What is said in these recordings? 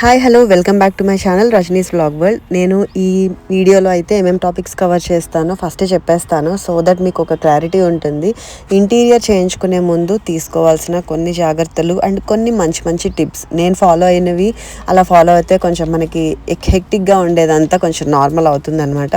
Hi hello welcome back to my channel Rajani's vlog world. నేను ఈ వీడియోలో అయితే ఏమేమి టాపిక్స్ కవర్ చేస్తానో ఫస్టే చెప్పేస్తాను, సో దట్ మీకు ఒక క్లారిటీ ఉంటుంది. ఇంటీరియర్ చేయించుకునే ముందు తీసుకోవాల్సిన కొన్ని జాగ్రత్తలు అండ్ కొన్ని మంచి మంచి టిప్స్ నేను ఫాలో అయినవి. అలా ఫాలో అయితే కొంచెం మనకి హెక్టిక్గా ఉండేదంతా కొంచెం నార్మల్ అవుతుంది అనమాట.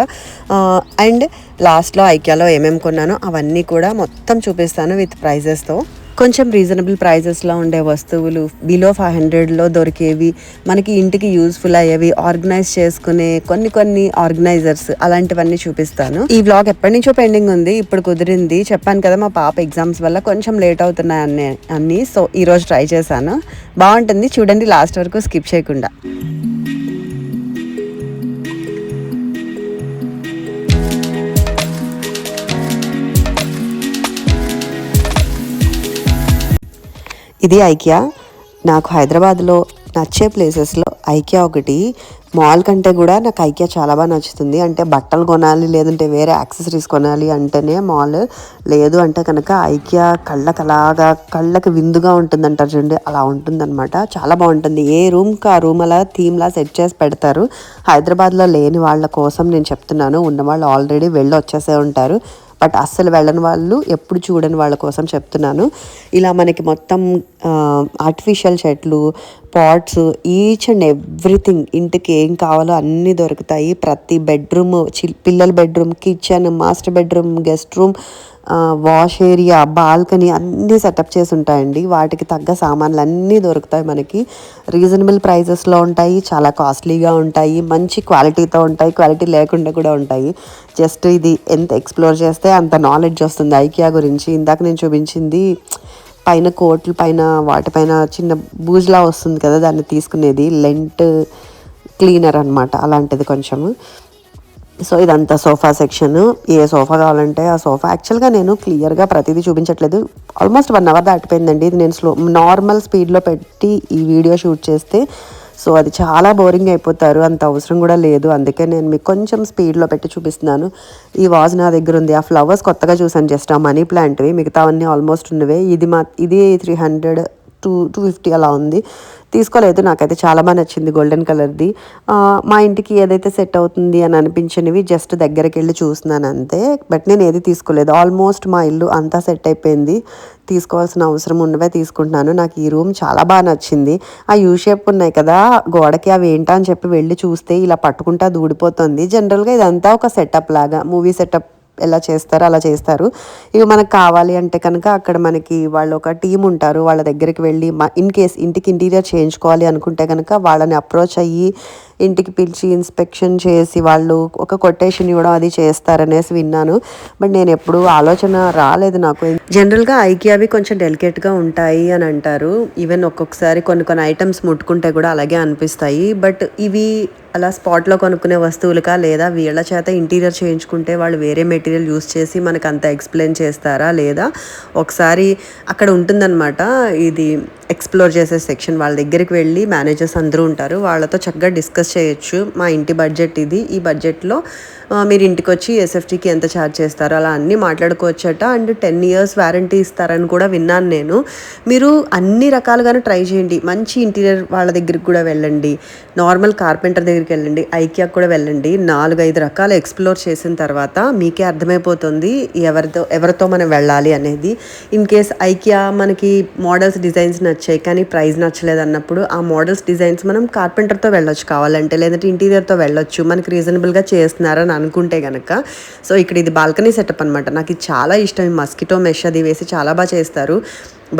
అండ్ లాస్ట్లో ఐక్యాలో ఏమేమి కొన్నానో అవన్నీ కూడా మొత్తం చూపిస్తాను విత్ ప్రైజెస్తో. కొంచెం రీజనబుల్ ప్రైజెస్లో ఉండే వస్తువులు, బిలో 500లో దొరికేవి, మనకి ఇంటికి యూస్ఫుల్ అయ్యేవి, ఆర్గనైజ్ చేసుకునే కొన్ని ఆర్గనైజర్స్ అలాంటివన్నీ చూపిస్తాను. ఈ వ్లాగ్ ఎప్పటి నుంచో పెండింగ్ ఉంది, ఇప్పుడు కుదిరింది. చెప్పాను కదా, మా పాప ఎగ్జామ్స్ వల్ల కొంచెం లేట్ అవుతున్నాయి అన్నీ. సో ఈరోజు ట్రై చేశాను, బాగుంటుంది చూడండి లాస్ట్ వరకు స్కిప్ చేయకుండా. ఇది ఐకియా. నాకు హైదరాబాద్లో నచ్చే ప్లేసెస్లో ఐకియా ఒకటి. మాల్ కంటే కూడా నాకు ఐకియా చాలా బాగా నచ్చుతుంది. అంటే బట్టలు కొనాలి, లేదంటే వేరే యాక్సెసరీస్ కొనాలి అంటేనే మాల్, లేదు అంటే కనుక ఐకియా కళ్ళకి విందుగా ఉంటుంది అంటారు చూడండి, అలా ఉంటుందన్నమాట. చాలా బాగుంటుంది. ఏ రూమ్కి ఆ రూమ్ అలా థీమ్లా సెట్ చేసి పెడతారు. హైదరాబాద్లో లేని వాళ్ళ కోసం నేను చెప్తున్నాను, ఉన్నవాళ్ళు ఆల్రెడీ వెళ్ళి వచ్చేసే ఉంటారు. బట్ అస్సలు వెళ్ళని వాళ్ళు, ఎప్పుడు చూడని వాళ్ళ కోసం చెప్తున్నాను. ఇలా మనకి మొత్తం ఆర్టిఫిషియల్ చెట్లు, పాట్స్, ఈచ్ అండ్ ఎవ్రీథింగ్ ఇంటికి ఏం కావాలో అన్నీ దొరుకుతాయి. ప్రతి బెడ్రూమ్, పిల్లల bedroom, kitchen, master bedroom, guest room, wash area, balcony అన్నీ సెటప్ చేసి ఉంటాయండి. వాటికి తగ్గ సామాన్లు అన్నీ దొరుకుతాయి మనకి. రీజనబుల్ ప్రైజెస్లో ఉంటాయి, చాలా కాస్ట్లీగా ఉంటాయి, మంచి క్వాలిటీతో ఉంటాయి, క్వాలిటీ లేకుండా కూడా ఉంటాయి. జస్ట్ ఇది ఎంత ఎక్స్ప్లోర్ చేస్తే అంత నాలెడ్జ్ వస్తుంది ఐకియా గురించి. ఇందాక నేను చూపించింది పైన కోట్లు పైన వాటిపైన చిన్న బూజ్లా వస్తుంది కదా, దాన్ని తీసుకునేది లెంట్ క్లీనర్ అనమాట, అలాంటిది కొంచెము. సో ఇదంతా సోఫా సెక్షన్. ఏ సోఫా కావాలంటే ఆ సోఫా. యాక్చువల్గా నేను క్లియర్గా ప్రతిదీ చూపించట్లేదు, ఆల్మోస్ట్ 1 అవర్ దాటిపోయిందండి. ఇది నేను నార్మల్ స్పీడ్లో పెట్టి ఈ వీడియో షూట్ చేస్తే సో అది చాలా బోరింగ్ అయిపోతారు, అంత అవసరం కూడా లేదు. అందుకే నేను మీకు కొంచెం స్పీడ్లో పెట్టి చూపిస్తున్నాను. ఈ వాజ్ నా దగ్గర ఉంది. ఆ ఫ్లవర్స్ కొత్తగా చూసాను, జస్ట్ ఆ మనీ ప్లాంట్వి, మిగతావన్నీ ఆల్మోస్ట్ ఉన్నవే. ఇది 300 to 250 అలా ఉంది. తీసుకోలేదు, నాకైతే చాలా బాగా నచ్చింది, గోల్డెన్ కలర్ది. మా ఇంటికి ఏదైతే సెట్ అవుతుంది అని అనిపించినవి జస్ట్ దగ్గరికి వెళ్ళి చూస్తున్నాను అంతే. బట్ నేను ఏది తీసుకోలేదు, ఆల్మోస్ట్ మా ఇల్లు అంతా సెట్ అయిపోయింది. తీసుకోవాల్సిన అవసరం ఉన్నవే తీసుకుంటున్నాను. నాకు ఈ రూమ్ చాలా బాగా నచ్చింది. ఆ యూ షేప్ ఉన్నాయి కదా గోడకి, అవి ఏంటా అని చెప్పి వెళ్ళి చూస్తే ఇలా పట్టుకుంటా దూడిపోతుంది. జనరల్గా ఇదంతా ఒక సెటప్ లాగా, మూవీ సెటప్ ఎలా చేస్తారో అలా చేస్తారు. ఇవి మనకు కావాలి అంటే కనుక అక్కడ మనకి వాళ్ళు ఒక టీం ఉంటారు, వాళ్ళ దగ్గరికి వెళ్ళి ఇన్ కేస్ ఇంటికి ఇంటీరియర్ చేయించుకోవాలి అనుకుంటే కనుక వాళ్ళని అప్రోచ్ అయ్యి ఇంటికి పిలిచి ఇన్స్పెక్షన్ చేసి వాళ్ళు ఒక కొటేషన్ ఇవ్వడం అది చేస్తారనేసి విన్నాను. బట్ నేను ఎప్పుడు ఆలోచన రాలేదు నాకు. జనరల్గా ఐకియావి కొంచెం డెలికేట్గా ఉంటాయి అని అంటారు. ఈవెన్ ఒక్కొక్కసారి కొన్ని ఐటమ్స్ ముట్టుకుంటే కూడా అలాగే అనిపిస్తాయి. బట్ ఇవి అలా స్పాట్లో కొనుక్కునే వస్తువులుగా, లేదా వీళ్ళ చేత ఇంటీరియర్ చేయించుకుంటే వాళ్ళు వేరే మెటీరియల్ యూస్ చేసి మనకు అంత ఎక్స్ప్లెయిన్ చేస్తారా, లేదా ఒకసారి అక్కడ ఉంటుందన్నమాట ఇది ఎక్స్ప్లోర్ చేసే సెక్షన్. వాళ్ళ దగ్గరికి వెళ్ళి మేనేజర్స్ అందరూ ఉంటారు, వాళ్ళతో చక్కగా డిస్కస్ చేయొచ్చు. మా ఇంటి బడ్జెట్ ఇది, ఈ బడ్జెట్లో మీరు ఇంటికి వచ్చి ఎస్ఎఫ్టీకి ఎంత ఛార్జ్ చేస్తారో అలా అన్నీ మాట్లాడుకోవచ్చట. అండ్ 10 years వారంటీ ఇస్తారని కూడా విన్నాను నేను. మీరు అన్ని రకాలుగానే ట్రై చేయండి. మంచి ఇంటీరియర్ వాళ్ళ దగ్గరికి కూడా వెళ్ళండి, నార్మల్ కార్పెంటర్ దగ్గరికి వెళ్ళండి, ఐకియాకి కూడా వెళ్ళండి. 4-5 రకాలు ఎక్స్ప్లోర్ చేసిన తర్వాత మీకే అర్థమైపోతుంది ఎవరితో మనం వెళ్ళాలి అనేది. ఇన్ కేస్ ఐకియా మనకి మోడల్స్, డిజైన్స్ నచ్చాయి కానీ ప్రైస్ నచ్చలేదు అన్నప్పుడు ఆ మోడల్స్, డిజైన్స్ మనం కార్పెంటర్తో వెళ్ళొచ్చు కావాలంటే, లేదంటే ఇంటీరియర్తో వెళ్ళొచ్చు, మనకి రీజనబుల్గా చేస్తున్నారని అనుకుంటే కనుక. సో ఇక్కడ ఇది బాల్కనీ సెటప్ అనమాట. నాకు ఇది చాలా ఇష్టం. ఈ మస్కిటో మెష్ అది వేసి చాలా బాగా చేస్తారు.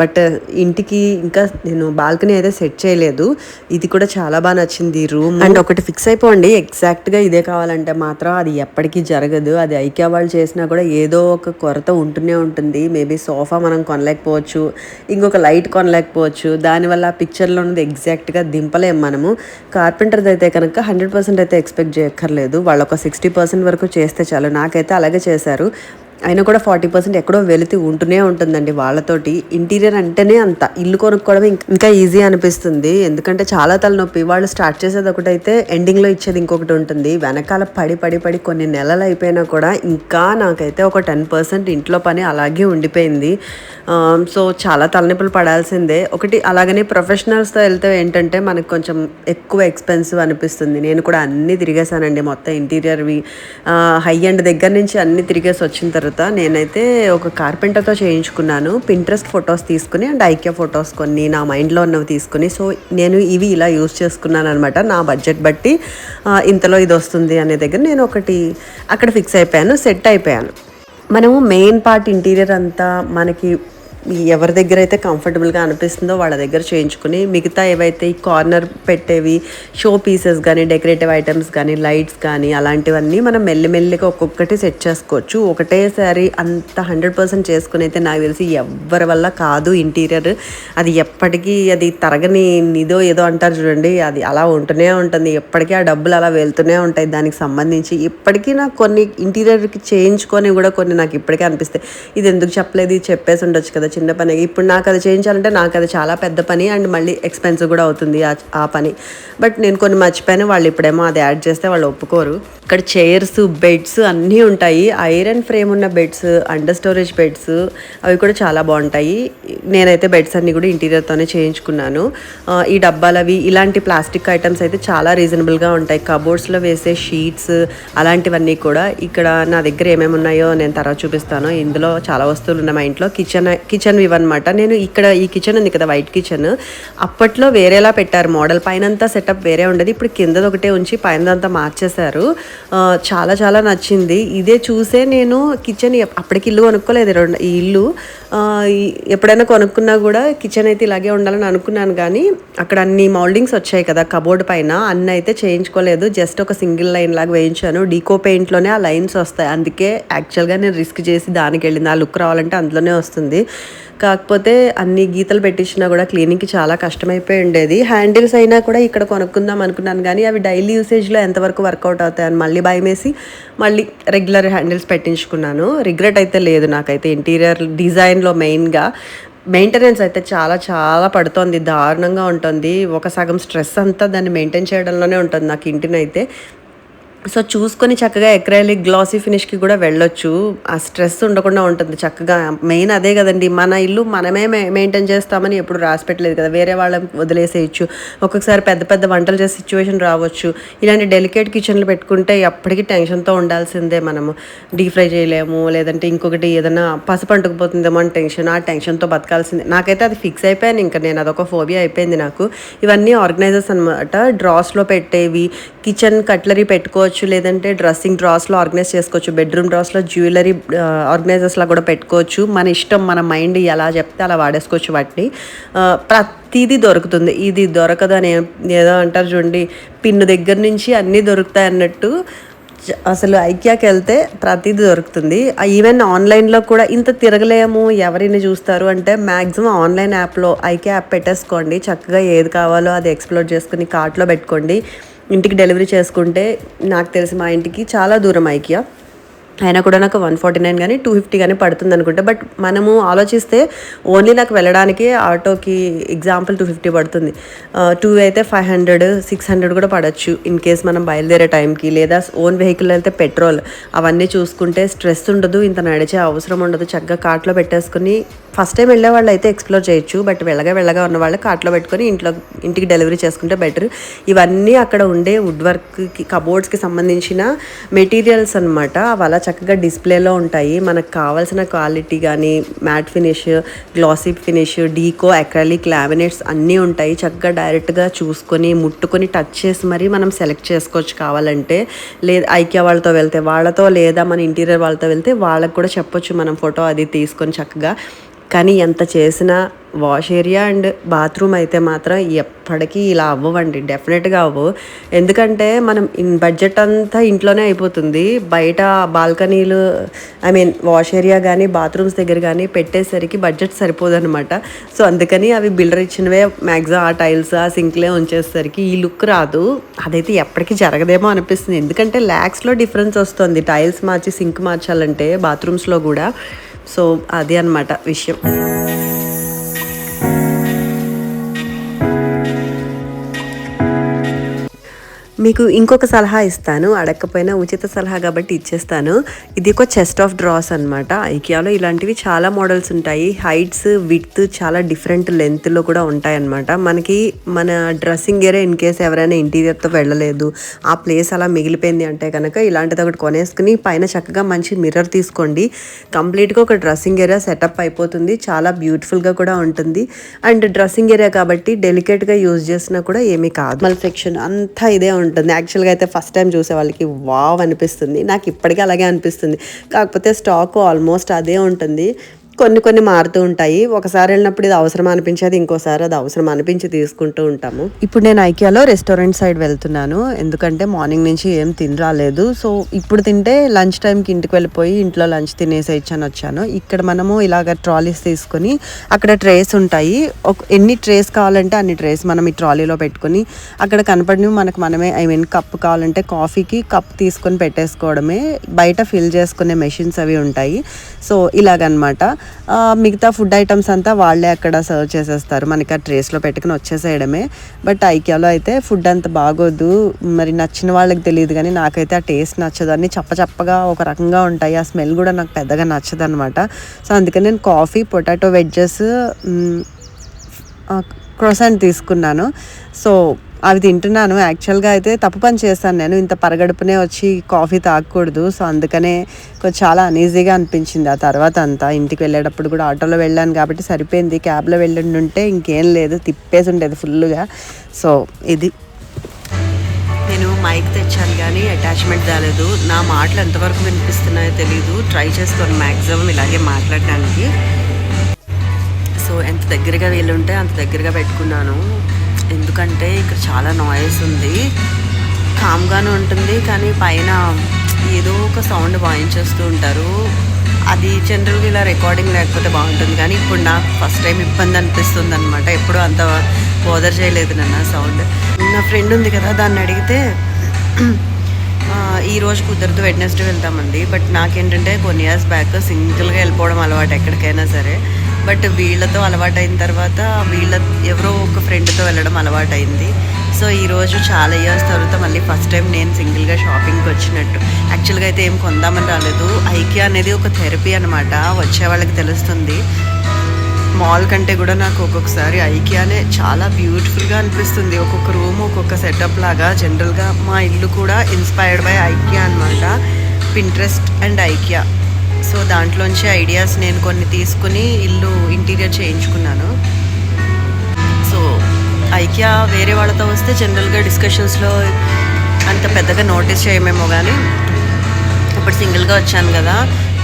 బట్ ఇంటికి ఇంకా నేను బాల్కనీ అయితే సెట్ చేయలేదు. ఇది కూడా చాలా బాగా నచ్చింది రూమ్. అండ్ ఒకటి ఫిక్స్ అయిపోండి, ఎగ్జాక్ట్గా ఇదే కావాలంటే మాత్రం అది ఎప్పటికీ జరగదు. అది ఐకియా వాళ్ళు చేసినా కూడా ఏదో ఒక కొరత ఉంటూనే ఉంటుంది. మేబీ సోఫా మనం కొనలేకపోవచ్చు, ఇంకొక లైట్ కొనలేకపోవచ్చు, దానివల్ల ఆ పిక్చర్లో ఉన్నది ఎగ్జాక్ట్గా దింపలేము మనము. కార్పెంటర్ది అయితే కనుక 100% అయితే ఎక్స్పెక్ట్ చేయక్కర్లేదు, వాళ్ళు ఒక 60% వరకు చేస్తే చాలు. నాకైతే అలాగే చేశారు. అయినా కూడా 40% ఎక్కడో వెలితి ఉంటూనే ఉంటుందండి వాళ్ళతోటి. ఇంటీరియర్ అంటేనే అంత, ఇల్లు కొనుక్కోవడం ఇంకా ఈజీ అనిపిస్తుంది. ఎందుకంటే చాలా తలనొప్పి. వాళ్ళు స్టార్ట్ చేసేది ఒకటైతే ఎండింగ్లో ఇచ్చేది ఇంకొకటి ఉంటుంది. వెనకాల పడి పడి పడి కొన్ని నెలలు అయిపోయినా కూడా ఇంకా నాకైతే ఒక 10% ఇంట్లో పని అలాగే ఉండిపోయింది. సో చాలా తలనొప్పులు పడాల్సిందే. ఒకటి అలాగనే ప్రొఫెషనల్స్తో వెళ్తే ఏంటంటే మనకు కొంచెం ఎక్కువ ఎక్స్పెన్సివ్ అనిపిస్తుంది. నేను కూడా అన్నీ తిరిగేసానండి, మొత్తం ఇంటీరియర్వి హై ఎండ్ దగ్గర నుంచి అన్నీ తిరిగేసి వచ్చిన తర్వాత నేనైతే ఒక కార్పెంటర్తో చేయించుకున్నాను. పింట్రెస్ట్ ఫొటోస్ తీసుకుని అండ్ ఐక్యా ఫొటోస్ కొన్ని నా మైండ్లో ఉన్నవి తీసుకుని, సో నేను ఇవి ఇలా యూజ్ చేసుకున్నాను అనమాట. నా బడ్జెట్ బట్టి ఇంతలో ఇది వస్తుంది అనే దగ్గర నేను ఒకటి అక్కడ ఫిక్స్ అయిపోయాను, సెట్ అయిపోయాను. మనము మెయిన్ పార్ట్ ఇంటీరియర్ అంతా మనకి ఎవరి దగ్గర అయితే కంఫర్టబుల్గా అనిపిస్తుందో వాళ్ళ దగ్గర చేయించుకుని, మిగతా ఏవైతే ఈ కార్నర్ పెట్టేవి షో పీసెస్ కానీ డెకరేటివ్ ఐటమ్స్ కానీ లైట్స్ కానీ అలాంటివన్నీ మనం మెల్లిమెల్లిగా ఒక్కొక్కటి సెట్ చేసుకోవచ్చు. ఒకటేసారి అంత 100% చేసుకుని అయితే నాకు తెలిసి ఎవరి వల్ల కాదు ఇంటీరియర్. అది ఎప్పటికీ అది తరగని నిదో ఏదో అంటారు చూడండి, అది అలా ఉంటూనే ఉంటుంది. ఎప్పటికీ ఆ డబ్బులు అలా వెళ్తూనే ఉంటాయి దానికి సంబంధించి. ఇప్పటికీ నాకు కొన్ని ఇంటీరియర్కి చేయించుకొని కూడా కొన్ని నాకు ఇప్పటికే అనిపిస్తాయి, ఇది ఎందుకు చెప్పలేదు, ఇది చెప్పేసి ఉండొచ్చు కదా, చిన్న పని. ఇప్పుడు నాకు అది చేయించాలంటే నాకు అది చాలా పెద్ద పని అండ్ మళ్ళీ ఎక్స్పెన్సివ్ కూడా అవుతుంది ఆ పని. బట్ నేను కొన్ని మర్చిపోయాను, వాళ్ళు ఇప్పుడేమో అది యాడ్ చేస్తే వాళ్ళు ఒప్పుకోరు. ఇక్కడ చైర్స్ బెడ్స్ అన్నీ ఉంటాయి. ఐరన్ ఫ్రేమ్ ఉన్న బెడ్స్, అండర్ స్టోరేజ్ బెడ్స్, అవి కూడా చాలా బాగుంటాయి. నేనైతే బెడ్స్ అన్నీ కూడా ఇంటీరియర్తోనే చేయించుకున్నాను. ఈ డబ్బాలు అవి ఇలాంటి ప్లాస్టిక్ ఐటమ్స్ అయితే చాలా రీజనబుల్గా ఉంటాయి. కబోర్డ్స్లో వేసే షీట్స్ అలాంటివన్నీ కూడా ఇక్కడ నా దగ్గర ఏమేమి ఉన్నాయో నేను తర్వాత చూపిస్తాను. ఇందులో చాలా వస్తువులు ఉన్నాయి మా ఇంట్లో. కిచెన్ ఇవన్నమాట. నేను ఇక్కడ ఈ కిచెన్ ఉంది కదా, వైట్ కిచెన్, అప్పట్లో వేరేలా పెట్టారు మోడల్. పైనంతా సెటప్ వేరే ఉండేది, ఇప్పుడు కిందది ఒకటే ఉంచి పైనంతా మార్చేశారు. చాలా చాలా నచ్చింది. ఇదే చూసే నేను కిచెన్ అప్పటికి ఇల్లు కొనుక్కోలేదు, ఈ ఇల్లు ఎప్పుడైనా కొనుక్కున్నా కూడా కిచెన్ అయితే ఇలాగే ఉండాలని అనుకున్నాను. కానీ అక్కడ అన్ని మౌల్డింగ్స్ వచ్చాయి కదా కబోర్డ్ పైన, అన్నీ అయితే చేయించుకోలేదు. జస్ట్ ఒక సింగిల్ లైన్ లాగా వేయించాను. డీకో పెయింట్లోనే ఆ లైన్స్ వస్తాయి, అందుకే యాక్చువల్గా నేను రిస్క్ చేసి దానికి వెళ్ళింది. ఆ లుక్ రావాలంటే అందులోనే వస్తుంది. కాకపోతే అన్ని గీతలు పెట్టించినా కూడా క్లీనింగ్కి చాలా కష్టమైపోయి ఉండేది. హ్యాండిల్స్ అయినా కూడా ఇక్కడ కొనుక్కుందాం అనుకున్నాను, కానీ అవి డైలీ యూసేజ్లో ఎంతవరకు వర్కౌట్ అవుతాయని మళ్ళీ భయం వేసి మళ్ళీ రెగ్యులర్ హ్యాండిల్స్ పెట్టించుకున్నాను. రిగ్రెట్ అయితే లేదు నాకైతే. ఇంటీరియర్ డిజైన్లో మెయిన్గా మెయింటెనెన్స్ అయితే చాలా చాలా పడుతుంది, దారుణంగా ఉంటుంది. ఒక సగం స్ట్రెస్ అంతా దాన్ని మెయింటైన్ చేయడంలోనే ఉంటుంది నాకు ఇంటినైతే. సో చూసుకొని చక్కగా ఎక్రైలిక్ గ్లాసీ ఫినిష్కి కూడా వెళ్ళొచ్చు. ఆ స్ట్రెస్ ఉండకుండా ఉంటుంది చక్కగా. మెయిన్ అదే కదండి, మన ఇల్లు మనమే మెయింటైన్ చేస్తామని ఎప్పుడు రాసి పెట్టలేదు కదా, వేరే వాళ్ళకి వదిలేసేయచ్చు. ఒక్కొక్కసారి పెద్ద పెద్ద వంటలు చేసే సిచ్యువేషన్ రావచ్చు. ఇలాంటి డెలికేట్ కిచెన్లు పెట్టుకుంటే ఎప్పటికీ టెన్షన్తో ఉండాల్సిందే. మనము డీప్ ఫ్రై చేయలేము, లేదంటే ఇంకొకటి ఏదైనా పసుపు అంటుకుపోతుందేమో అని టెన్షన్, ఆ టెన్షన్తో బతకాల్సిందే. నాకైతే అది ఫిక్స్ అయిపోయాను, ఇంకా నేను అదొక ఫోబియా అయిపోయింది నాకు. ఇవన్నీ ఆర్గనైజర్స్ అనమాట. డ్రాస్లో పెట్టేవి, కిచెన్ కట్లరీ పెట్టుకోవచ్చు, లేదంటే డ్రెస్సింగ్ డ్రాస్లో ఆర్గనైజ్ చేసుకోవచ్చు, బెడ్రూమ్ డ్రాస్లో జ్యువెలరీ ఆర్గనైజర్స్లా కూడా పెట్టుకోవచ్చు. మన ఇష్టం, మన మైండ్ ఎలా చెప్తే అలా వాడేసుకోవచ్చు వాటిని. ప్రతిదీ దొరుకుతుంది. ఇది దొరకదని ఏదో అంటారు చూడండి, పిన్ను దగ్గర నుంచి అన్నీ దొరుకుతాయి అన్నట్టు. అసలు ఐకియాకి వెళ్తే ప్రతిదీ దొరుకుతుంది. ఈవెన్ ఆన్లైన్లో కూడా ఇంత తిరగలేము, ఎవరిని చూస్తారు అంటే మ్యాక్సిమం ఆన్లైన్ యాప్లో ఐకియా యాప్ పెట్టేసుకోండి. చక్కగా ఏది కావాలో అది ఎక్స్ప్లోర్ చేసుకుని కార్ట్లో పెట్టుకోండి. ఇంటికి డెలివరీ చేసుకుంటే, నాకు తెలిసి మా ఇంటికి చాలా దూరం ఐకియా, అయినా కూడా నాకు 149 కానీ 250 కానీ పడుతుంది అనుకుంటా. బట్ మనము ఆలోచిస్తే ఓన్లీ నాకు వెళ్ళడానికి ఆటోకి ఎగ్జాంపుల్ 250 పడుతుంది. 2 అయితే 500 600 కూడా పడవచ్చు ఇన్ కేస్ మనం బయలుదేరే టైంకి. లేదా ఓన్ వెహికల్ అయితే పెట్రోల్ అవన్నీ చూసుకుంటే స్ట్రెస్ ఉండదు, ఇంత నడిచే అవసరం ఉండదు. చక్కగా కార్ట్లో పెట్టేసుకుని ఫస్ట్ టైం వెళ్ళే వాళ్ళు అయితే ఎక్స్ప్లోర్ చేయొచ్చు. బట్ వెళ్ళగా ఉన్న వాళ్ళు కార్ట్లో పెట్టుకొని ఇంటికి డెలివరీ చేసుకుంటే బెటర్. ఇవన్నీ అక్కడ ఉండే వుడ్ వర్క్కి కబోర్డ్స్కి సంబంధించిన మెటీరియల్స్ అనమాట. అవి అలా చక్కగా డిస్ప్లేలో ఉంటాయి. మనకు కావాల్సిన క్వాలిటీ కానీ మ్యాట్ ఫినిష్, గ్లాసీ ఫినిష్, డీకో, అక్రాలిక్, లామినేట్స్ అన్నీ ఉంటాయి. చక్కగా డైరెక్ట్గా చూసుకొని ముట్టుకొని టచ్ చేసి మరీ మనం సెలెక్ట్ చేసుకోవచ్చు కావాలంటే. లేదా ఐకియా వాళ్ళతో వెళ్తే వాళ్ళతో, లేదా మన ఇంటీరియర్ వాళ్ళతో వెళ్తే వాళ్ళకు కూడా చెప్పొచ్చు మనం ఫోటో అది తీసుకొని చక్కగా. కానీ ఎంత చేసినా వాష్ ఏరియా అండ్ బాత్రూమ్ అయితే మాత్రం ఎప్పటికీ ఇలా అవ్వవండి, డెఫినెట్గా అవ్వవు. ఎందుకంటే మనం బడ్జెట్ అంతా ఇంట్లోనే అయిపోతుంది. బయట బాల్కనీలు వాష్ ఏరియా కానీ బాత్రూమ్స్ దగ్గర కానీ పెట్టేసరికి బడ్జెట్ సరిపోదన్నమాట. సో అందుకని అవి బిల్డర్ ఇచ్చినవే మ్యాక్సిమం ఆ టైల్స్ ఆ సింక్లే ఉంచేసరికి ఈ లుక్ రాదు. అదైతే ఎప్పటికీ జరగదేమో అనిపిస్తుంది, ఎందుకంటే ల్యాక్స్లో డిఫరెన్స్ వస్తుంది టైల్స్ మార్చి సింక్ మార్చాలంటే బాత్రూమ్స్లో కూడా. సో అది అన్నమాట విషయం. మీకు ఇంకొక సలహా ఇస్తాను, అడగకపోయినా ఉచిత సలహా కాబట్టి ఇచ్చేస్తాను. ఇది ఒక చెస్ట్ ఆఫ్ డ్రాస్ అనమాట. ఐకియాలో ఇలాంటివి చాలా మోడల్స్ ఉంటాయి. హైట్స్ విడ్త్ చాలా డిఫరెంట్ లెంత్లో కూడా ఉంటాయన్నమాట. మనకి మన డ్రెస్సింగ్ ఏరియా ఇన్ కేస్ ఎవరైనా ఇంటీరియర్తో వెళ్ళలేదు, ఆ ప్లేస్ అలా మిగిలిపోయింది అంటే కనుక ఇలాంటిది ఒకటి కొనేసుకుని పైన చక్కగా మంచి మిర్రర్ తీసుకోండి. కంప్లీట్గా ఒక డ్రెస్సింగ్ ఏరియా సెటప్ అయిపోతుంది. చాలా బ్యూటిఫుల్గా కూడా ఉంటుంది. అండ్ డ్రెస్సింగ్ ఏరియా కాబట్టి డెలికేట్గా యూజ్ చేసినా కూడా ఏమీ కాదు. మళ్ళీ సెక్షన్ అంతా ఇదే ఉంటుంది. యాక్చువల్గా అయితే ఫస్ట్ టైం చూసే వాళ్ళకి వావ్ అనిపిస్తుంది, నాకు ఇప్పటికీ అలాగే అనిపిస్తుంది. కాకపోతే స్టాక్ ఆల్మోస్ట్ అదే ఉంటుంది. కొన్ని మారుతూ ఉంటాయి. ఒకసారి వెళ్ళినప్పుడు ఇది అవసరం అనిపించేది, ఇంకోసారి అది అవసరం అనిపించి తీసుకుంటూ ఉంటాము. ఇప్పుడు నేను ఐకియాలో రెస్టారెంట్ సైడ్ వెళ్తున్నాను, ఎందుకంటే మార్నింగ్ నుంచి ఏం తిని రాలేదు. సో ఇప్పుడు తింటే లంచ్ టైంకి ఇంటికి వెళ్ళిపోయి ఇంట్లో లంచ్ తినేసేయచ్చు అని వచ్చాను. ఇక్కడ మనము ఇలాగ ట్రాలీస్ తీసుకొని అక్కడ ట్రేస్ ఉంటాయి. ఎన్ని ట్రేస్ కావాలంటే అన్ని ట్రేస్ మనం ఈ ట్రాలీలో పెట్టుకొని అక్కడ కనపడినవి మనమే కప్ కావాలంటే కాఫీకి కప్ తీసుకొని పెట్టేసుకోవడమే. బయట ఫిల్ చేసుకునే మెషిన్స్ అవి ఉంటాయి. సో ఇలాగనమాట. మిగతా ఫుడ్ ఐటమ్స్ అంతా వాళ్ళే అక్కడ సర్వ్ చేసేస్తారు, మనకి ఆ ట్రేస్లో పెట్టుకుని వచ్చేసేయడమే. బట్ ఐకియాలో అయితే ఫుడ్ అంత బాగోదు, మరి నచ్చిన వాళ్ళకి తెలియదు, కానీ నాకైతే ఆ టేస్ట్ నచ్చదు. అన్ని చప్పగా ఒక రకంగా ఉంటాయి, ఆ స్మెల్ కూడా నాకు పెద్దగా నచ్చదు అనమాట. సో అందుకని నేను కాఫీ, పొటాటో వెడ్జెస్, క్రోసెంట్ తీసుకున్నాను. సో అవి తింటున్నాను. యాక్చువల్గా అయితే తప్పు పని చేస్తాను నేను, ఇంత పరగడుపునే వచ్చి కాఫీ తాగకూడదు. సో అందుకనే కొంచెం చాలా అనీజీగా అనిపించింది. ఆ తర్వాత అంతా ఇంటికి వెళ్ళేటప్పుడు కూడా ఆటోలో వెళ్ళాను కాబట్టి సరిపోయింది. క్యాబ్లో వెళ్ళుంటే ఇంకేం లేదు, తిప్పేసి ఉండేది ఫుల్గా. సో ఇది నేను మైక్ తెచ్చాను కానీ అటాచ్మెంట్ రాలేదు. నా మాటలు ఎంతవరకు వినిపిస్తున్నాయో తెలీదు, ట్రై చేస్తాను మ్యాక్సిమం ఇలాగే మాట్లాడడానికి. సో ఎంత దగ్గరగా వీలుంటే అంత దగ్గరగా పెట్టుకున్నాను, ఎందుకంటే ఇక్కడ చాలా నాయిస్ ఉంది. కామ్గానే ఉంటుంది కానీ పైన ఏదో ఒక సౌండ్ వాయించేస్తూ ఉంటారు. అది జనరల్గా ఇలా రికార్డింగ్ లేకపోతే బాగుంటుంది, కానీ ఇప్పుడు నాకు ఫస్ట్ టైం ఇబ్బంది అనిపిస్తుంది అనమాట. ఎప్పుడూ అంత బోదర్ చేయలేదు నన్ను ఆ సౌండ్. నా ఫ్రెండ్ ఉంది కదా, దాన్ని అడిగితే ఈరోజు కుదరదు, వెడ్నెస్డే వెళ్తామండి. బట్ నాకేంటంటే కొన్ని ఇయర్స్ బ్యాక్ సింగిల్గా వెళ్ళిపోవడం అలవాటు ఎక్కడికైనా సరే. బట్ వీళ్ళతో అలవాటైన తర్వాత ఎవరో ఒక ఫ్రెండ్తో వెళ్ళడం అలవాటైంది. సో ఈరోజు చాలా ఇయర్స్ తర్వాత మళ్ళీ ఫస్ట్ టైం నేను సింగిల్గా షాపింగ్కి వచ్చినట్టు. యాక్చువల్గా అయితే ఏం కొందామని రాలేదు. ఐకియా అనేది ఒక థెరపీ అనమాట, వచ్చే వాళ్ళకి తెలుస్తుంది. మాల్ కంటే కూడా నాకు ఒక్కొక్కసారి ఐకియానే చాలా బ్యూటిఫుల్గా అనిపిస్తుంది. ఒక్కొక్క రూమ్ ఒక్కొక్క సెటప్ లాగా. జనరల్గా మా ఇల్లు కూడా ఇన్స్పైర్డ్ బై ఐకియా అనమాట, పింట్రెస్ట్ అండ్ ఐకియా. సో దాంట్లోంచి ఐడియాస్ నేను కొన్ని తీసుకుని ఇల్లు ఇంటీరియర్ చేయించుకున్నాను. సో ఐకియా వేరే వాళ్ళతో వస్తే జనరల్గా డిస్కషన్స్లో అంత పెద్దగా నోటీస్ చేయమేమో, కానీ ఇప్పుడు సింగిల్గా వచ్చాను కదా,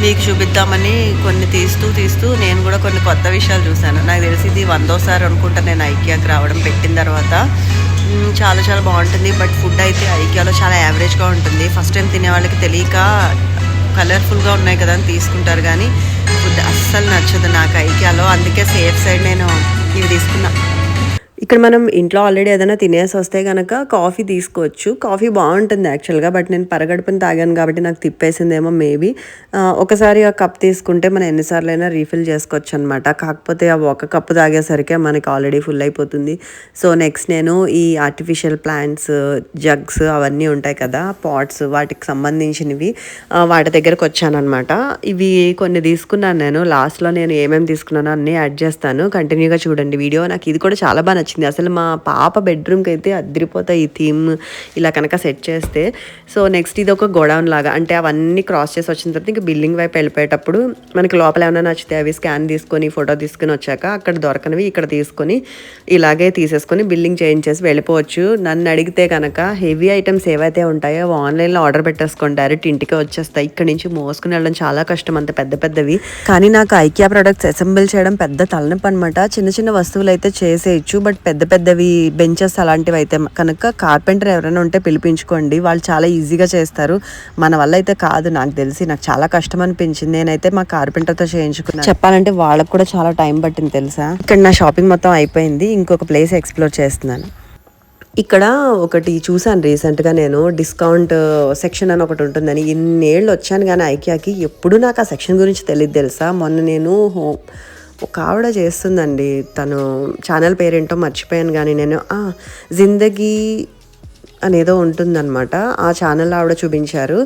మీకు చూపిద్దామని కొన్ని తీస్తూ నేను కూడా కొన్ని కొత్త విషయాలు చూశాను. నాకు తెలిసి ఇది 100వ అనుకుంటా నేను ఐకియాకి రావడం. పెట్టిన తర్వాత చాలా చాలా బాగుంటుంది. బట్ ఫుడ్ అయితే ఐకియాలో చాలా యావరేజ్గా ఉంటుంది. ఫస్ట్ టైం తినే వాళ్ళకి తెలియక కలర్ఫుల్గా ఉన్నాయి కదా అని తీసుకుంటారు, కానీ ఫుడ్ అస్సలు నచ్చదు నాకు ఐకియాలో. అందుకే సేఫ్ సైడ్ నేను ఇవి తీసుకున్నా. ఇక్కడ మనం ఇంట్లో ఆల్రెడీ ఏదైనా తినేసి వస్తే కనుక కాఫీ తీసుకోవచ్చు. కాఫీ బాగుంటుంది యాక్చువల్గా, బట్ నేను పరగడుపుని తాగాను కాబట్టి నాకు తిప్పేసిందేమో మేబీ. ఒకసారి ఆ కప్ తీసుకుంటే మనం ఎన్నిసార్లు అయినా రీఫిల్ చేసుకోవచ్చు అనమాట. కాకపోతే ఆ ఒక కప్పు తాగేసరికి మనకి ఆల్రెడీ ఫుల్ అయిపోతుంది. సో నెక్స్ట్ నేను ఈ ఆర్టిఫిషియల్ ప్లాంట్స్, జగ్స్ అవన్నీ ఉంటాయి కదా, పాట్స్, వాటికి సంబంధించినవి వాటి దగ్గరకు వచ్చానమాట. ఇవి కొన్ని తీసుకున్నాను నేను. లాస్ట్లో నేను ఏమేమి తీసుకున్నానో అన్నీ యాడ్ చేస్తాను, కంటిన్యూగా చూడండి వీడియో. నాకు ఇది కూడా చాలా బాగా నచ్చింది. అనిపించింది. అసలు మా పాప బెడ్రూమ్కి అయితే అదిరిపోతాయి ఈ థీమ్ ఇలా కనుక సెట్ చేస్తే. సో నెక్స్ట్ ఇది ఒక గోడౌన్ లాగా, అంటే అవన్నీ క్రాస్ చేసి వచ్చిన తర్వాత ఇంకా బిల్డింగ్ వైపు వెళ్ళిపోయేటప్పుడు మనకి లోపల ఏమైనా నచ్చితే అవి స్కాన్ తీసుకొని ఫోటో తీసుకుని వచ్చాక అక్కడ దొరకనివి ఇక్కడ తీసుకొని ఇలాగే తీసేసుకొని బిల్లింగ్ చేంజ్ చేసి వెళ్ళిపోవచ్చు. నన్ను అడిగితే కనుక హెవీ ఐటమ్స్ ఏవైతే ఉంటాయో అవి ఆన్లైన్లో ఆర్డర్ పెట్టేసుకోండి, డైరెక్ట్ ఇంటికే వచ్చేస్తాయి. ఇక్కడ నుంచి మోసుకుని వెళ్ళడం చాలా కష్టం, అంత పెద్ద పెద్దవి. కానీ నాకు ఐకియా ప్రొడక్ట్స్ అసెంబుల్ చేయడం పెద్ద తలనొప్పి అనమాట. చిన్న చిన్న వస్తువులు అయితే చేసేయచ్చు, బట్ పెద్ద పెద్దవి బెంచెస్ అలాంటివి అయితే కనుక కార్పెంటర్ ఎవరైనా ఉంటే పిలిపించుకోండి, వాళ్ళు చాలా ఈజీగా చేస్తారు. మన వల్ల అయితే కాదు, నాకు తెలిసి నాకు చాలా కష్టం అనిపించింది. నేనైతే మా కార్పెంటర్తో చేయించుకున్నాను. చెప్పాలంటే వాళ్ళకు కూడా చాలా టైం పట్టింది తెలుసా. ఇక్కడ నా షాపింగ్ మొత్తం అయిపోయింది, ఇంకొక ప్లేస్ ఎక్స్ప్లోర్ చేస్తున్నాను. ఇక్కడ ఒకటి చూసాను రీసెంట్గా నేను, డిస్కౌంట్ సెక్షన్ అని ఒకటి ఉంటుందని. ఇన్నేళ్ళు వచ్చాను కానీ ఐకియాకి ఎప్పుడు నాకు ఆ సెక్షన్ గురించి తెలియదు తెలుసా. మొన్న నేను ఒక ఆవిడ చేస్తుందండి, తను ఛానల్ పేరేంటో మర్చిపోయాను కానీ నేను జిందగీ అనేదో ఉంటుందన్నమాట, ఆ ఛానల్ ఆవిడ చూపించారు.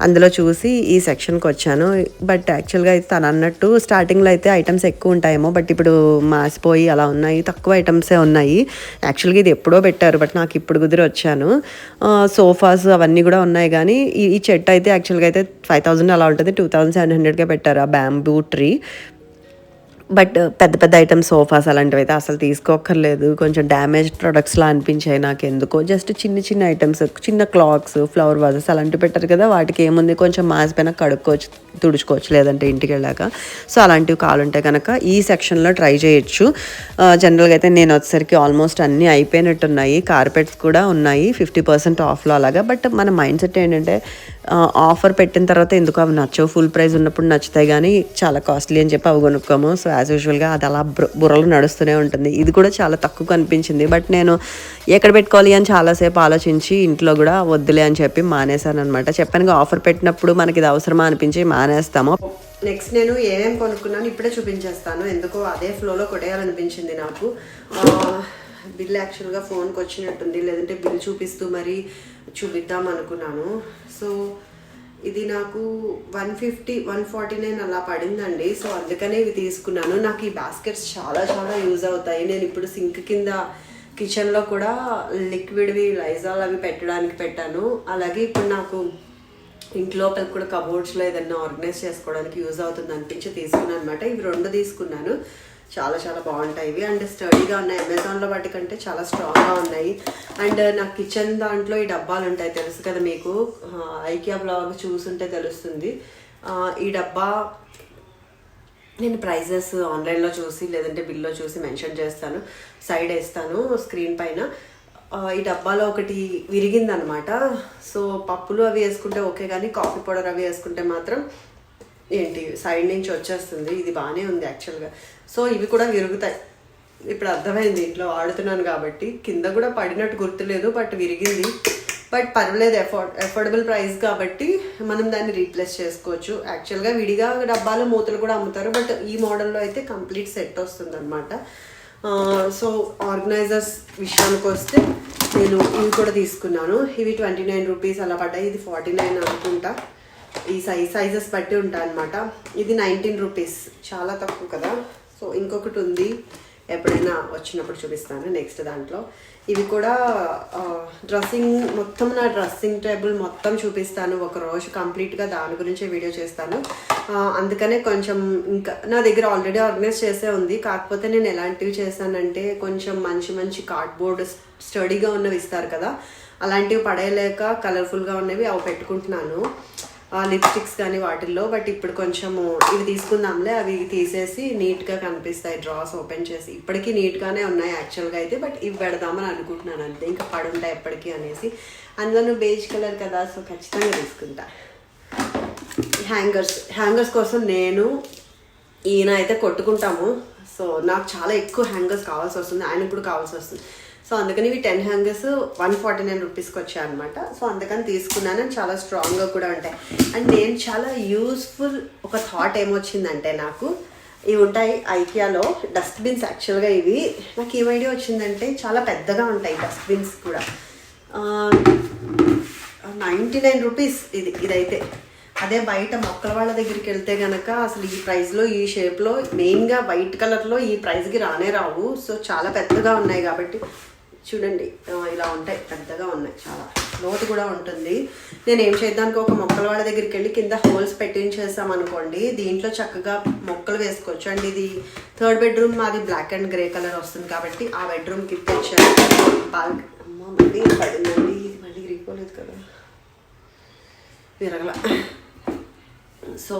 అందులో చూసి ఈ సెక్షన్కి వచ్చాను. బట్ యాక్చువల్గా అయితే తను అన్నట్టు స్టార్టింగ్లో అయితే ఐటమ్స్ ఎక్కువ ఉంటాయేమో, బట్ ఇప్పుడు మాసిపోయి అలా ఉన్నాయి, తక్కువ ఐటమ్సే ఉన్నాయి. యాక్చువల్గా ఇది ఎప్పుడో పెట్టారు, బట్ నాకు ఇప్పుడు కుదిరి వచ్చాను. సోఫాస్ అవన్నీ కూడా ఉన్నాయి, కానీ ఈ చెట్టు అయితే యాక్చువల్గా అయితే 5000 అలా ఉంటుంది, 2700కే పెట్టారు ఆ బ్యాంబూ ట్రీ. బట్ పెద్ద పెద్ద ఐటమ్స్ సోఫాస్ అలాంటివి అయితే అసలు తీసుకోక్కర్లేదు, కొంచెం డ్యామేజ్డ్ ప్రొడక్ట్స్లా అనిపించాయి నాకు ఎందుకో. జస్ట్ చిన్న చిన్న ఐటమ్స్, చిన్న క్లాక్స్, ఫ్లవర్ వాజెస్ అలాంటివి పెట్టారు కదా, వాటికి ఏముంది కొంచెం మాసిపోయినా కడుక్కోవచ్చు, తుడుచుకోవచ్చు లేదంటే ఇంటికి వెళ్ళాక. సో అలాంటివి కావాలంటే కనుక ఈ సెక్షన్లో ట్రై చేయొచ్చు. జనరల్గా అయితే నేను వచ్చేసరికి ఆల్మోస్ట్ అన్నీ అయిపోయినట్టున్నాయి, కార్పెట్స్ కూడా ఉన్నాయి 50% ఆఫ్లో అలాగా. బట్ మన మైండ్ సెట్ ఏంటంటే ఆఫర్ పెట్టిన తర్వాత ఎందుకు అవి నచ్చవు, ఫుల్ ప్రైస్ ఉన్నప్పుడు నచ్చుతాయి కానీ చాలా కాస్ట్లీ అని చెప్పి అవి కొనుక్కోము. సో యాజ్ యూజువల్గా అది అలా బుర్రలు నడుస్తూనే ఉంటుంది. ఇది కూడా చాలా తక్కువ అనిపించింది, బట్ నేను ఎక్కడ పెట్టుకోవాలి అని చాలాసేపు ఆలోచించి ఇంట్లో కూడా వద్దులే అని చెప్పి మానేశాను అనమాట. చెప్పాను ఆఫర్ పెట్టినప్పుడు మనకి ఇది అవసరమా అనిపించి మానేస్తాము. నెక్స్ట్ నేను ఏమేమి కొనుక్కున్నాను ఇప్పుడే చూపించేస్తాను, ఎందుకో అదే ఫ్లోలో కొట్టేయాలనిపించింది నాకు. బిల్ యాక్చువల్గా ఫోన్కి వచ్చినట్టుంది, లేదంటే బిల్ చూపిస్తూ మరీ చూపిద్దాం అనుకున్నాను. సో ఇది నాకు 149 అలా పడిందండి. సో అందుకనే ఇవి తీసుకున్నాను. నాకు ఈ బాస్కెట్స్ చాలా చాలా యూజ్ అవుతాయి. నేను ఇప్పుడు సింక్ కింద కిచెన్లో కూడా లిక్విడ్వి లైజాల్ అవి పెట్టడానికి పెట్టాను. అలాగే ఇప్పుడు నాకు ఇంట్లోపలికి కూడా కబోర్డ్స్లో ఏదైనా ఆర్గనైజ్ చేసుకోవడానికి యూజ్ అవుతుంది అనిపించి తీసుకున్నాను అనమాట. ఇవి 2 తీసుకున్నాను, చాలా చాలా బాగుంటాయి ఇవి. అండ్ స్టడీగా ఉన్నాయి, అమెజాన్లో వాటి కంటే చాలా స్ట్రాంగ్గా ఉన్నాయి. అండ్ నాకు కిచెన్ దాంట్లో ఈ డబ్బాలు ఉంటాయి తెలుసు కదా మీకు, ఐకియా బ్లాగ్ చూసుంటే తెలుస్తుంది. ఈ డబ్బా నేను ప్రైజెస్ ఆన్లైన్లో చూసి లేదంటే బిల్లో చూసి మెన్షన్ చేస్తాను, సైడ్ వేస్తాను స్క్రీన్ పైన. ఈ డబ్బాలో ఒకటి విరిగిందనమాట. సో పప్పులు అవి వేసుకుంటే ఓకే, కానీ కాఫీ పౌడర్ అవి వేసుకుంటే మాత్రం ఏంటి సైడ్ నుంచి వచ్చేస్తుంది. ఇది బాగానే ఉంది యాక్చువల్గా. సో ఇవి కూడా విరుగుతాయి, ఇప్పుడు అర్థమైంది ఇంట్లో వాడుతున్నాను కాబట్టి. కింద కూడా పడినట్టు గుర్తులేదు, బట్ విరిగింది. బట్ పర్వాలేదు, అఫోర్డబుల్ ప్రైస్ కాబట్టి మనం దాన్ని రీప్లేస్ చేసుకోవచ్చు. యాక్చువల్గా విడిగా డబ్బాలు మూతలు కూడా అమ్ముతారు, బట్ ఈ మోడల్లో అయితే కంప్లీట్ సెట్ వస్తుంది అనమాట. సో ఆర్గనైజర్స్ విషయానికి వస్తే నేను ఇవి కూడా తీసుకున్నాను. ఇవి 29 రూపీస్ అలా పడ్డాయి, ఇది 49 అనుకుంటా. ఈ సైజెస్ బట్టి ఉంటాయి అనమాట. ఇది 19 రూపీస్, చాలా తక్కువ కదా. సో ఇంకొకటి ఉంది, ఎప్పుడైనా వచ్చినప్పుడు చూపిస్తాను నెక్స్ట్ దాంట్లో. ఇవి కూడా డ్రెస్సింగ్, మొత్తం నా డ్రెస్సింగ్ టేబుల్ మొత్తం చూపిస్తాను ఒక రోజు కంప్లీట్గా, దాని గురించే వీడియో చేస్తాను. అందుకనే కొంచెం ఇంకా నా దగ్గర ఆల్రెడీ ఆర్గనైజ్ చేసే ఉంది. కాకపోతే నేను ఎలాంటివి చేశానంటే కొంచెం మంచి మంచి కార్డ్బోర్డ్ స్టడీగా ఉన్నవి ఇస్తారు కదా, అలాంటివి పడేయలేక కలర్ఫుల్గా ఉన్నవి అవి పెట్టుకుంటున్నాను, లిప్స్టిక్స్ కానీ వాటిల్లో. బట్ ఇప్పుడు కొంచెము ఇవి తీసుకుందాంలే, అవి తీసేసి నీట్గా కనిపిస్తాయి డ్రాస్ ఓపెన్ చేసి. ఇప్పటికీ నీట్గానే ఉన్నాయి యాక్చువల్గా అయితే, బట్ ఇవి పెడదామని అనుకుంటున్నాను అంతే, ఇంకా పడుంటాయి ఎప్పటికీ అనేసి. అందులో బేజ్ కలర్ కదా, సో ఖచ్చితంగా తీసుకుంటా. హ్యాంగర్స్ కోసం నేను ఈయన అయితే కొట్టుకుంటాము. సో నాకు చాలా ఎక్కువ హ్యాంగర్స్ కావాల్సి వస్తుంది, ఆయన కూడా కావాల్సి వస్తుంది. సో అందుకని ఇవి 10 హ్యాంగర్స్ 149 రూపీస్కి వచ్చాయి అనమాట. సో అందుకని తీసుకున్నాను, చాలా స్ట్రాంగ్గా కూడా ఉంటాయి. అండ్ నేను చాలా యూస్ఫుల్ ఒక థాట్ ఏమొచ్చిందంటే, నాకు ఇవి ఉంటాయి ఐకియాలో డస్ట్బిన్స్. యాక్చువల్గా ఇవి నాకు ఏం ఐడియా వచ్చిందంటే, చాలా పెద్దగా ఉంటాయి డస్ట్బిన్స్ కూడా. 99 రూపీస్ ఇదైతే. అదే బయట మొక్కల వాళ్ళ దగ్గరికి వెళ్తే కనుక అసలు ఈ ప్రైస్లో ఈ షేప్లో మెయిన్గా వైట్ కలర్లో ఈ ప్రైస్కి రానే రావు. సో చాలా పెద్దగా ఉన్నాయి కాబట్టి చూడండి ఇలా ఉంటాయి, పెద్దగా ఉన్నాయి, చాలా లోతు కూడా ఉంటుంది. నేను ఏం చేద్దానికి ఒక మొక్కల వాళ్ళ దగ్గరికి వెళ్ళి కింద హోల్స్ పెట్టించేసాం అనుకోండి, దీంట్లో చక్కగా మొక్కలు వేసుకోవచ్చు. అండ్ ఇది 3rd బెడ్రూమ్, మాది బ్లాక్ అండ్ గ్రే కలర్ వస్తుంది కాబట్టి ఆ బెడ్రూమ్కి తెచ్చాను. అమ్మ మళ్ళీ పడిందండి, ఇది మళ్ళీ విరిగిపోలేదు కదా, విరగల. సో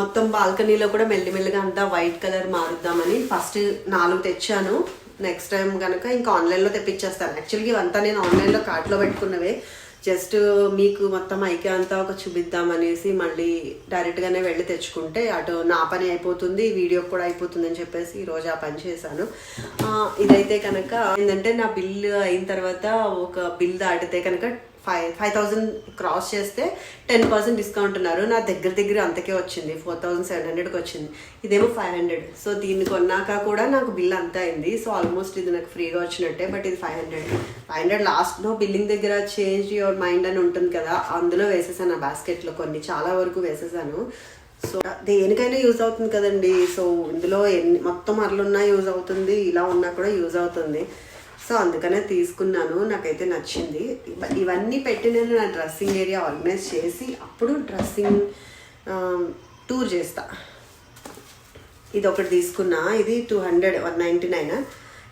మొత్తం బాల్కనీలో కూడా మెల్లిమెల్లిగా అంతా వైట్ కలర్ మారుద్దామని ఫస్ట్ 4 తెచ్చాను. నెక్స్ట్ టైం కనుక ఇంకా ఆన్లైన్లో తెప్పించేస్తాను. యాక్చువల్గా ఇవంతా నేను ఆన్లైన్లో కార్ట్లో పెట్టుకున్నవే, జస్ట్ మీకు మొత్తం ఐక్యా అంతా ఒక చూపిద్దామనేసి మళ్ళీ డైరెక్ట్గానే వెళ్ళి తెచ్చుకుంటే అటు నా పని అయిపోతుంది, వీడియో కూడా అయిపోతుంది అని చెప్పేసి ఈరోజు ఆ పని చేశాను. ఇదైతే కనుక ఏంటంటే నా బిల్ అయిన తర్వాత ఒక బిల్ దాటితే కనుక 5,000 క్రాస్ చేస్తే 10% డిస్కౌంట్ ఉన్నారు. నా దగ్గర అంతకే వచ్చింది, 4,700కి వచ్చింది. ఇదేమో 500. సో దీన్ని కొన్నాక కూడా నాకు బిల్ అంతా అయింది. సో ఆల్మోస్ట్ ఇది నాకు ఫ్రీగా వచ్చినట్టే. బట్ ఇది 500 లాస్ట్లో బిల్లింగ్ దగ్గర చేంజ్ యువర్ మైండ్ అని ఉంటుంది కదా, అందులో వేసేసాను. ఆ బాస్కెట్లో కొన్ని చాలా వరకు వేసేసాను. సో దేనికైనా యూజ్ అవుతుంది కదండి. సో ఇందులో మొత్తం అట్లున్నా యూజ్ అవుతుంది, ఇలా ఉన్నా కూడా యూజ్ అవుతుంది. సో అందుకనే తీసుకున్నాను, నాకైతే నచ్చింది. ఇవన్నీ పెట్టి నేను నా డ్రెస్సింగ్ ఏరియా ఆర్గనైజ్ చేసి అప్పుడు డ్రెస్సింగ్ టూర్ చేస్తా. ఇది ఒకటి తీసుకున్నా, ఇది 200, 199.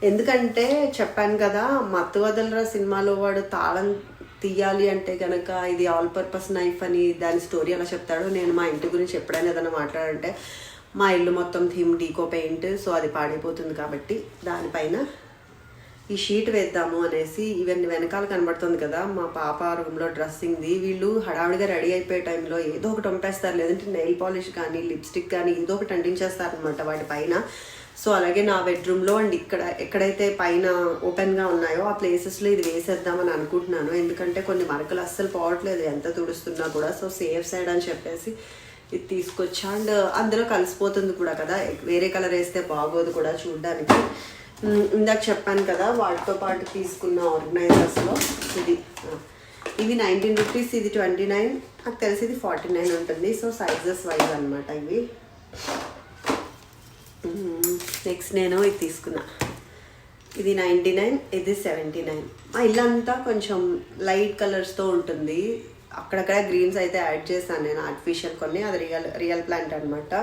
ఎందుకంటే చెప్పాను కదా, మత్తు వదలరా సినిమాలో వాడు తాళం తీయాలి అంటే కనుక ఇది ఆల్ పర్పస్ నైఫ్ అని దాని స్టోరీ అలా చెప్తాడు. నేను మా ఇంటి గురించి ఎప్పుడైనా ఏదైనా మాట్లాడంటే మా ఇల్లు మొత్తం థీమ్ డీకో పెయింట్, సో అది పాడైపోతుంది కాబట్టి దానిపైన ఈ షీట్ వేద్దాము అనేసి. ఇవన్నీ వెనకాల కనబడుతుంది కదా మా పాప రూమ్లో డ్రెస్సింగ్ది. వీళ్ళు హడావిడిగా రెడీ అయిపోయే టైంలో ఏదో ఒకటి పంపేస్తారు, లేదంటే నెయిల్ పాలిష్ కానీ లిప్స్టిక్ కానీ ఏదో ఒకటి అంటించేస్తారనమాట వాటి పైన. సో అలాగే నా బెడ్రూమ్లో అండ్ ఎక్కడైతే పైన ఓపెన్గా ఉన్నాయో ఆ ప్లేసెస్లో ఇది వేసేద్దామని అనుకుంటున్నాను. ఎందుకంటే కొన్ని మరకలు అస్సలు పోవట్లేదు ఎంత తుడుస్తున్నా కూడా. సో సేఫ్ సైడ్ అని చెప్పేసి ఇది తీసుకొచ్చా. అండ్ అందులో కలిసిపోతుంది కూడా కదా, వేరే కలర్ వేస్తే బాగోదు కూడా చూడ్డానికి. ఇందాక చెప్పాను కదా వాటితో పాటు తీసుకున్న ఆర్గనైజర్స్లో ఇవి 19 రూపీస్, ఇది 29, నాకు తెలిసి ఇది 49 ఉంటుంది. సో సైజెస్ వైజ్ అనమాట ఇవి. నెక్స్ట్ నేను ఇది తీసుకున్నా, ఇది 99, ఇది 79. మా ఇల్లంతా కొంచెం లైట్ కలర్స్తో ఉంటుంది. అక్కడక్కడ గ్రీన్స్ అయితే యాడ్ చేశాను నేను, ఆర్టిఫిషియల్ కొన్ని, అది రియల్ ప్లాంట్ అనమాట.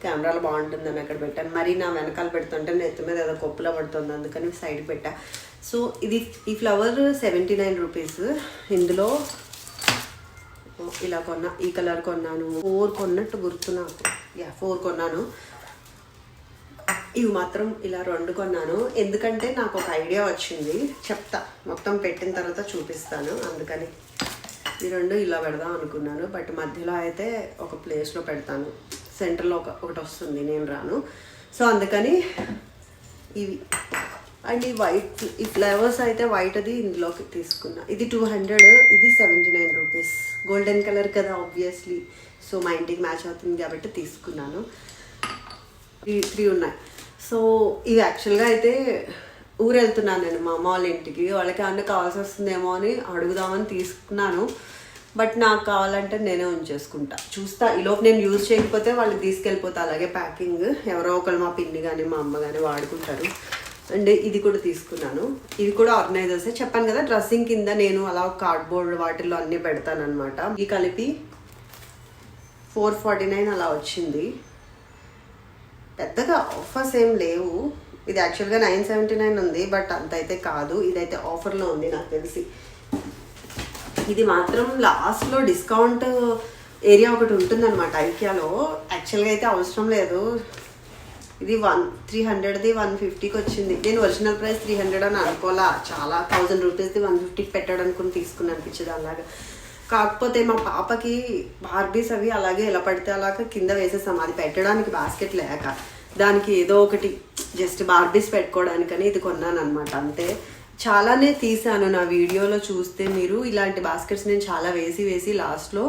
కెమెరాలో బాగుంటుందని అక్కడ పెట్టాను. మరి నా వెనకాల పెడుతుంటే నెత్తి మీద ఏదో కొప్పులో పడుతుంది, అందుకని సైడ్ పెట్టా. సో ఈ ఫ్లవర్ 79 రూపీస్. ఇందులో ఇలా కొన్నా, ఈ కలర్ కొన్నాను, 4 కొన్నట్టు గుర్తు నాకు, 4 కొన్నాను. ఇవి మాత్రం ఇలా 2 కొన్నాను. ఎందుకంటే నాకు ఒక ఐడియా వచ్చింది, చెప్తా, మొత్తం పెట్టిన తర్వాత చూపిస్తాను. అందుకని ఈ 2 ఇలా పెడదాం అనుకున్నాను. బట్ మధ్యలో అయితే ఒక ప్లేస్లో పెడతాను, సెంటర్లో ఒకటి వస్తుంది, నేను రాను. సో అందుకని ఇవి. అండ్ ఈ వైట్, ఈ ఫ్లేవర్స్ అయితే వైట్ అది ఇందులోకి తీసుకున్నా. ఇది 200, ఇది 79 రూపీస్. గోల్డెన్ కలర్ కదా ఆబ్వియస్లీ, సో మా ఇంటికి మ్యాచ్ అవుతుంది కాబట్టి తీసుకున్నాను. 3 ఉన్నాయి. సో ఇవి యాక్చువల్గా అయితే ఊరు వెళ్తున్నాను నేను మా అమ్మ వాళ్ళ ఇంటికి, వాళ్ళకి అన్నీ కావాల్సి వస్తుందేమో అని అడుగుదామని తీసుకున్నాను. బట్ నాకు కావాలంటే నేనే ఉంచేసుకుంటా, చూస్తా. ఈలోపు నేను యూజ్ చేయకపోతే వాళ్ళకి తీసుకెళ్ళిపోతా, అలాగే ప్యాకింగ్ ఎవరో ఒకరు మా పిన్ని కానీ మా అమ్మ కానీ వాడుకుంటారు. అండ్ ఇది కూడా తీసుకున్నాను, ఇది కూడా ఆర్గనైజర్సే. చెప్పాను కదా డ్రెస్సింగ్ కింద నేను అలా కార్డ్బోర్డ్ వాటిల్లో అన్నీ పెడతాను అనమాట. ఈ కలిపి 449 అలా వచ్చింది. పెద్దగా ఆఫర్స్ ఏం లేవు. ఇది యాక్చువల్గా 979 ఉంది, బట్ అంత అయితే కాదు. ఇదైతే ఆఫర్లో ఉంది నాకు తెలిసి. ఇది మాత్రం లాస్ట్లో డిస్కౌంట్ ఏరియా ఒకటి ఉంటుందన్నమాట ఐకియాలో. యాక్చువల్గా అయితే అవసరం లేదు. ఇది 300ది 150కి వచ్చింది. నేను ఒరిజినల్ ప్రైస్ 300 అని అనుకోవాలా, చాలా 1000 రూపీస్ది 150కి పెట్టాడు అనుకుని తీసుకుని అనిపించేది అలాగా. కాకపోతే మా పాపకి బార్బీస్ అవి అలాగే ఎలా పడితే అలాగా కింద వేసేసాం, అది పెట్టడానికి బాస్కెట్ లేక. దానికి ఏదో ఒకటి జస్ట్ బార్బీస్ పెట్టుకోవడానికని ఇది కొన్నాను అనమాట, అంతే. చాలానే తీసాను నా వీడియోలో చూస్తే మీరు. ఇలాంటి బాస్కెట్స్ నేను చాలా వేసి లాస్ట్లో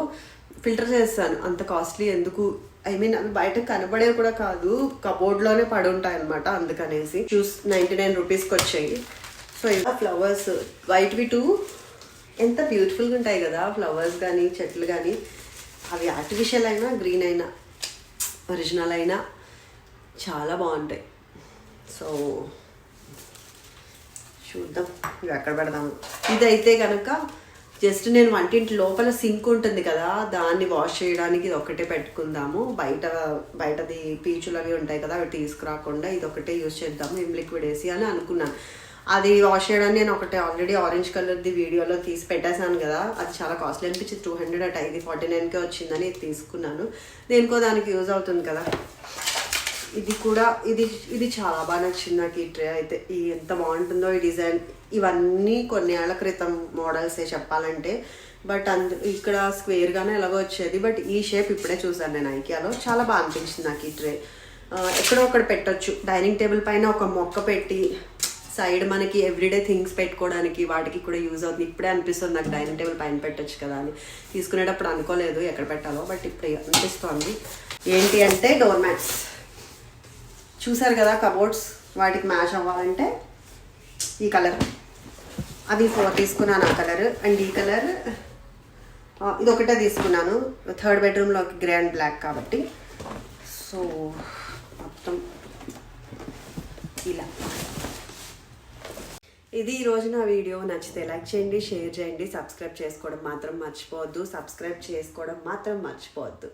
ఫిల్టర్ చేస్తాను. అంత కాస్ట్లీ ఎందుకు, ఐ మీన్ అవి బయట కనబడేవి కూడా కాదు, కబోర్డ్లోనే పడి ఉంటాయి అనమాట. అందుకనేసి 99 రూపీస్కి వచ్చాయి. సో ఇలా ఫ్లవర్స్ వైట్వి 2 ఎంత బ్యూటిఫుల్గా ఉంటాయి కదా ఫ్లవర్స్ కానీ చెట్లు కానీ. అవి ఆర్టిఫిషియల్ అయినా గ్రీన్ అయినా ఒరిజినల్ అయినా చాలా బాగుంటాయి. సో చూద్దాం ఇవి ఎక్కడ పెడదాము. ఇదైతే కనుక జస్ట్ నేను వంటింటి లోపల సింక్ ఉంటుంది కదా, దాన్ని వాష్ చేయడానికి ఇది ఒకటే పెట్టుకుందాము. బయటది పీచులు అవి ఉంటాయి కదా, అవి తీసుకురాకుండా ఇది ఒకటే యూజ్ చేద్దాము విమ్ లిక్విడ్ వేసి అని అనుకున్నాను. అది వాష్ చేయడానికి నేను ఒకటే ఆల్రెడీ ఆరెంజ్ కలర్ది వీడియోలో తీసి పెట్టేశాను కదా, అది చాలా కాస్ట్లీ అనిపించింది. 200 అట, ఇది 49కే వచ్చిందని ఇది తీసుకున్నాను. దేనికో దానికి యూజ్ అవుతుంది కదా. ఇది కూడా ఇది చాలా బాగా నచ్చింది నాకు. ఈ ట్రే అయితే ఎంత బాగుంటుందో ఈ డిజైన్. ఇవన్నీ కొన్ని ఏళ్ల క్రితం మోడల్సే చెప్పాలంటే, బట్ ఇక్కడ స్క్వేర్గానే ఎలాగో వచ్చేది. బట్ ఈ షేప్ ఇప్పుడే చూసాను నేను ఐకియాలో, చాలా బాగా అనిపించింది నాకు ఈ ట్రే. ఎక్కడో ఒకటి పెట్టొచ్చు. డైనింగ్ టేబుల్ పైన ఒక మొక్క పెట్టి సైడ్ మనకి ఎవ్రీడే థింగ్స్ పెట్టుకోవడానికి వాటికి కూడా యూజ్ అవుతుంది. ఇప్పుడే అనిపిస్తుంది నాకు డైనింగ్ టేబుల్ పైన పెట్టచ్చు కదా అని. తీసుకునేటప్పుడు అనుకోలేదు ఎక్కడ పెట్టాలో, బట్ ఇప్పుడు అనిపిస్తుంది. ఏంటి అంటే డోర్ మ్యాట్స్ చూసారు కదా, కబోర్డ్స్ వాటికి మ్యాచ్ అవ్వాలంటే ఈ కలర్, అవి 4 తీసుకున్నాను ఆ కలర్. అండ్ ఈ కలర్ ఇది ఒకటే తీసుకున్నాను, 3rd బెడ్రూమ్లోకి గ్రే అండ్ బ్లాక్ కాబట్టి. సో మొత్తం ఇలా. ఇది ఈరోజు నా వీడియో. నచ్చితే లైక్ చేయండి, షేర్ చేయండి, సబ్స్క్రైబ్ చేసుకోవడం మాత్రం మర్చిపోవద్దు.